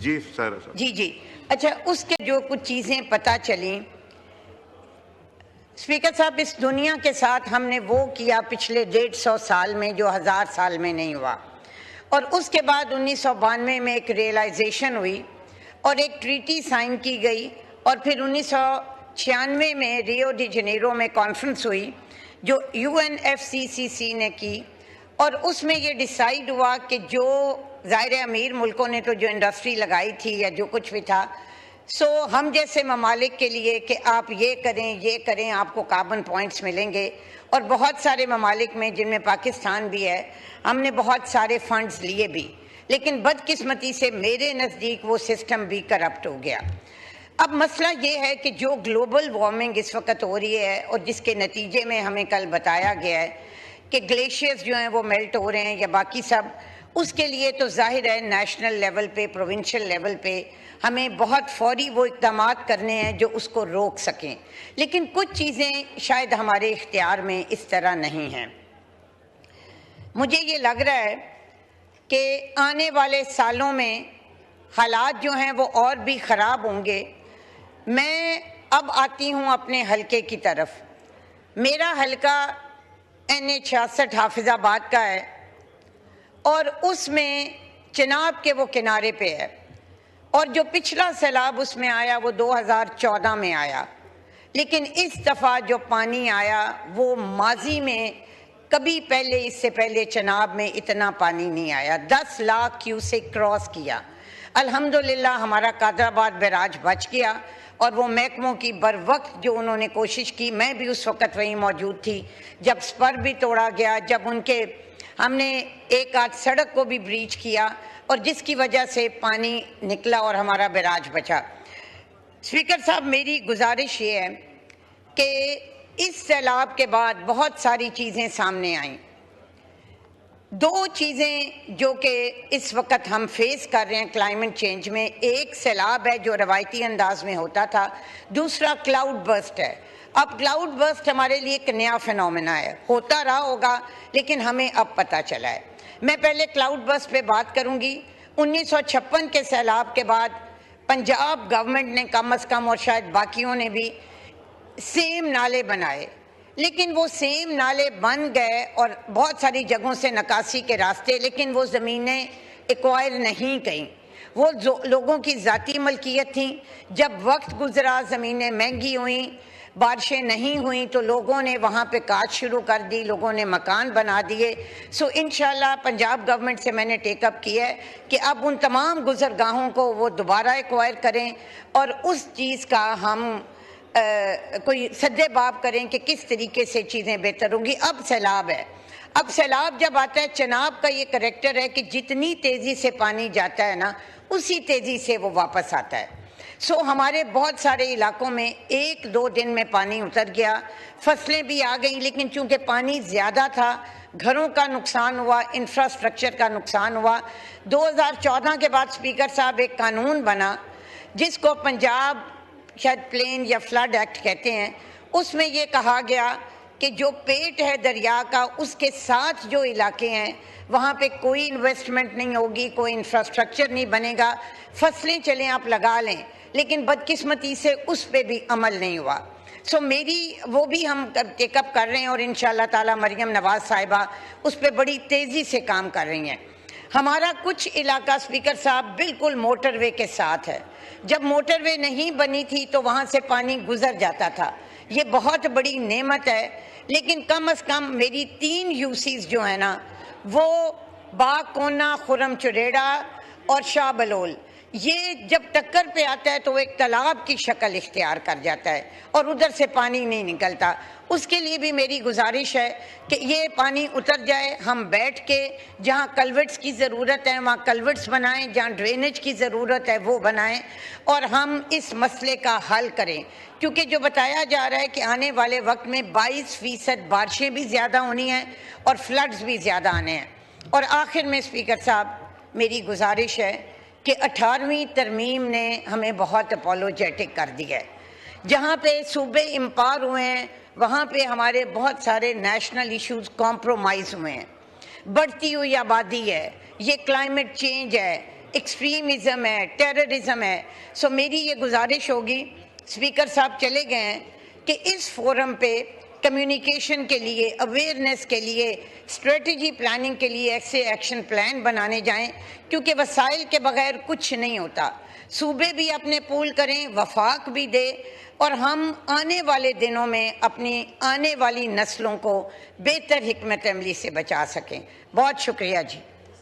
जी sir. जी। अच्छा, उसके जो कुछ चीज़ें पता चली स्पीकर साहब, इस दुनिया के साथ हमने वो किया पिछले 150 साल में जो 1000 साल में नहीं हुआ, और उसके बाद 1992 में एक रियलाइजेशन हुई और एक ट्रीटी साइन की गई, और फिर 1996 में रियो डी जनेरो में कॉन्फ्रेंस हुई जो UNFCCC ने की, और उसमें ये डिसाइड हुआ कि जो ज़ाहिर अमीर मुल्कों ने तो जो इंडस्ट्री लगाई थी या जो कुछ भी था, सो हम जैसे ममालिक के लिए कि आप ये करें आपको कार्बन पॉइंट्स मिलेंगे, और बहुत सारे ममालिक में जिनमें पाकिस्तान भी है हमने बहुत सारे फंड्स लिए भी, लेकिन बदकिस्मती से मेरे नज़दीक वो सिस्टम भी करप्ट हो गया। अब मसला ये है कि जो ग्लोबल वार्मिंग इस वक्त हो रही है और जिसके नतीजे में हमें कल बताया गया है कि ग्लेशियर्स जो हैं वो मेल्ट हो रहे हैं या बाकी सब, उसके लिए तो जाहिर है नेशनल लेवल पे, प्रोविंशियल लेवल पे हमें बहुत फौरी वो इक़दाम करने हैं जो उसको रोक सकें, लेकिन कुछ चीज़ें शायद हमारे इख्तियार में इस तरह नहीं हैं। मुझे ये लग रहा है कि आने वाले सालों में हालात जो हैं वो और भी ख़राब होंगे। मैं अब आती हूँ अपने हलके की तरफ। मेरा हलका NH-66 हाफिज़ाबाद का है और उसमें चिनाब के वो किनारे पे है, और जो पिछला सैलाब उसमें आया वो 2014 में आया, लेकिन इस दफ़ा जो पानी आया वो माजी में कभी पहले, इससे पहले चिनाब में इतना पानी नहीं आया। 10 लाख क्यूसेक क्रॉस किया। अल्हम्दुलिल्लाह हमारा कादराबाद बैराज बच गया, और वो महकमों की बर वक्त जो उन्होंने कोशिश की, मैं भी उस वक़्त वहीं मौजूद थी जब स्पर भी तोड़ा गया, जब उनके हमने एक आध सड़क को भी ब्रीच किया, और जिसकी वजह से पानी निकला और हमारा बैराज बचा। स्पीकर साहब, मेरी गुजारिश ये है कि इस सैलाब के बाद बहुत सारी चीज़ें सामने आईं। 2 चीज़ें जो कि इस वक्त हम फेस कर रहे हैं क्लाइमेट चेंज में, एक सैलाब है जो रवायती अंदाज में होता था, दूसरा क्लाउड बर्स्ट है। अब क्लाउड बर्स्ट हमारे लिए एक नया फिनोमेना है, होता रहा होगा लेकिन हमें अब पता चला है। मैं पहले क्लाउड बर्स्ट पे बात करूंगी। 1956 के सैलाब के बाद पंजाब गवर्नमेंट ने कम अज़ कम, और शायद बाकियों ने भी, सेम नाले बनाए, लेकिन वो सेम नाले बन गए और बहुत सारी जगहों से निकासी के रास्ते, लेकिन वो ज़मीनें एक्वायर नहीं कहीं, वो लोगों की ज़ाती मलकियत थी। जब वक्त गुजरा, ज़मीनें महंगी हुई, बारिशें नहीं हुई, तो लोगों ने वहाँ पे काट शुरू कर दी, लोगों ने मकान बना दिए। सो इंशाल्लाह पंजाब गवर्नमेंट से मैंने टेकअप किया है कि अब उन तमाम गुजरगाहों को वो दोबारा एक्वायर करें और उस चीज़ का हम कोई सद्देबाब करें कि किस तरीके से चीज़ें बेहतर होंगी। अब सैलाब है, अब सैलाब जब आता है, चिनाब का ये करैक्टर है कि जितनी तेज़ी से पानी जाता है ना, उसी तेज़ी से वो वापस आता है। सो हमारे बहुत सारे इलाकों में 1-2 दिन में पानी उतर गया, फसलें भी आ गई, लेकिन चूंकि पानी ज़्यादा था, घरों का नुकसान हुआ, इंफ्रास्ट्रक्चर का नुकसान हुआ। 2014 के बाद स्पीकर साहब एक कानून बना जिसको पंजाब शायद प्लेन या फ्लड एक्ट कहते हैं। उसमें ये कहा गया कि जो पेट है दरिया का, उसके साथ जो इलाके हैं वहाँ पे कोई इन्वेस्टमेंट नहीं होगी, कोई इंफ्रास्ट्रक्चर नहीं बनेगा, फसलें चलें आप लगा लें, लेकिन बदकिस्मती से उस पर भी अमल नहीं हुआ। सो मेरी वो भी हम टेकअप कर रहे हैं, और इंशाअल्लाह ताला मरियम नवाज साहिबा उस पर बड़ी तेज़ी से काम कर रही हैं। हमारा कुछ इलाका स्पीकर साहब बिल्कुल मोटरवे के साथ है। जब मोटरवे नहीं बनी थी तो वहाँ से पानी गुजर जाता था, ये बहुत बड़ी नेमत है। लेकिन कम अज़ कम मेरी 3 यूसीज जो है ना, वो बाकोना, खुरम चुरेड़ा और शाह बलोल, ये जब टक्कर पे आता है तो वो एक तालाब की शक्ल इख्तियार कर जाता है और उधर से पानी नहीं निकलता। उसके लिए भी मेरी गुजारिश है कि ये पानी उतर जाए, हम बैठ के जहाँ कल्वर्ट्स की ज़रूरत है वहाँ कल्वर्ट्स बनाएं, जहाँ ड्रेनेज की ज़रूरत है वो बनाएं, और हम इस मसले का हल करें। क्योंकि जो बताया जा रहा है कि आने वाले वक्त में 22% बारिशें भी ज़्यादा होनी हैं और फ्लड्स भी ज़्यादा आने हैं। और आखिर में स्पीकर साहब, मेरी गुजारिश है कि 18वीं तरमीम ने हमें बहुत अपोलोजेटिक कर दिया है। जहाँ पे सूबे इम्पावर हुए हैं वहाँ पे हमारे बहुत सारे नेशनल इश्यूज कॉम्प्रोमाइज़ हुए हैं। बढ़ती हुई आबादी है, ये क्लाइमेट चेंज है, एक्सट्रीमिज़म है, टेररिज्म है। सो मेरी ये गुजारिश होगी, स्पीकर साहब चले गए हैं, कि इस फोरम पे कम्युनिकेशन के लिए, अवेयरनेस के लिए, स्ट्रेटजी प्लानिंग के लिए ऐसे एक्शन प्लान बनाने जाएं, क्योंकि वसाइल के बगैर कुछ नहीं होता। सूबे भी अपने पूल करें, वफाक भी दे, और हम आने वाले दिनों में अपनी आने वाली नस्लों को बेहतर हिकमत अमली से बचा सकें। बहुत शुक्रिया जी।